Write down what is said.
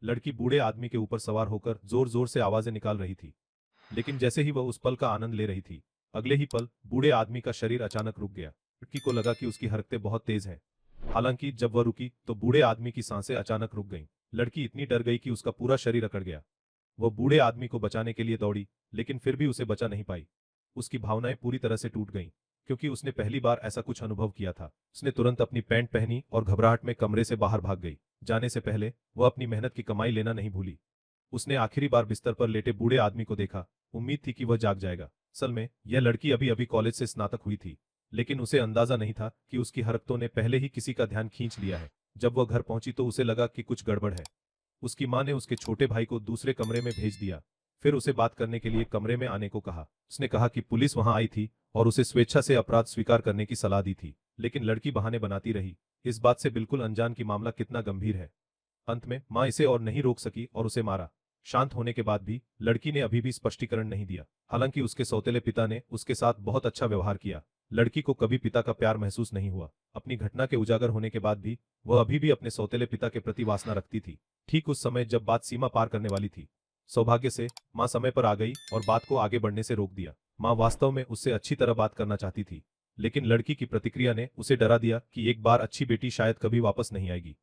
लड़की बूढ़े आदमी के ऊपर सवार होकर जोर जोर से आवाजें निकाल रही थी। लेकिन जैसे ही वह उस पल का आनंद ले रही थी, अगले ही पल बूढ़े आदमी का शरीर अचानक रुक गया। लड़की को लगा कि उसकी हरकतें बहुत तेज हैं। हालांकि जब वह रुकी तो बूढ़े आदमी की सांसें अचानक रुक गईं। लड़की इतनी डर गई कि उसका पूरा शरीर अकड़ गया। वह बूढ़े आदमी को बचाने के लिए दौड़ी, लेकिन फिर भी उसे बचा नहीं पाई। उसकी भावनाएं पूरी तरह से टूट गईं, क्योंकि उसने पहली बार ऐसा कुछ अनुभव किया था। उसने तुरंत अपनी पैंट पहनी और घबराहट में कमरे से बाहर भाग गई। जाने से पहले वह अपनी मेहनत की कमाई लेना नहीं भूली। उसने आखिरी बार बिस्तर पर लेटे बूढ़े आदमी को देखा। उम्मीद थी कि वह जाग जाएगा। असल में यह लड़की अभी अभी कॉलेज से स्नातक हुई थी, लेकिन उसे अंदाजा नहीं था कि उसकी हरकतों ने पहले ही किसी का ध्यान खींच लिया है। जब वह घर पहुंची तो उसे लगा कि कुछ गड़बड़ है। उसकी मां ने उसके छोटे भाई को दूसरे कमरे में भेज दिया। फिर उसे बात करने के लिए कमरे में आने को कहा। उसने कहा कि पुलिस वहां आई थी और उसे स्वेच्छा से अपराध स्वीकार करने की सलाह दी थी, लेकिन लड़की बहाने बनाती रही, इस बात से बिल्कुल अनजान कि मामला कितना गंभीर है। अंत में मां इसे और नहीं रोक सकी और उसे मारा। शांत होने के बाद भी लड़की ने अभी भी स्पष्टीकरण नहीं दिया। हालांकि उसके सौतेले पिता ने उसके साथ बहुत अच्छा व्यवहार किया। लड़की को कभी पिता का प्यार महसूस नहीं हुआ। अपनी घटना के उजागर होने के बाद भी वह अभी भी अपने सौतेले पिता के प्रति वासना रखती थी। ठीक उस समय जब बात सीमा पार करने वाली थी, सौभाग्य से मां समय पर आ गई और बात को आगे बढ़ने से रोक दिया। मां वास्तव में उससे अच्छी तरह बात करना चाहती थी, लेकिन लड़की की प्रतिक्रिया ने उसे डरा दिया कि एक बार अच्छी बेटी शायद कभी वापस नहीं आएगी।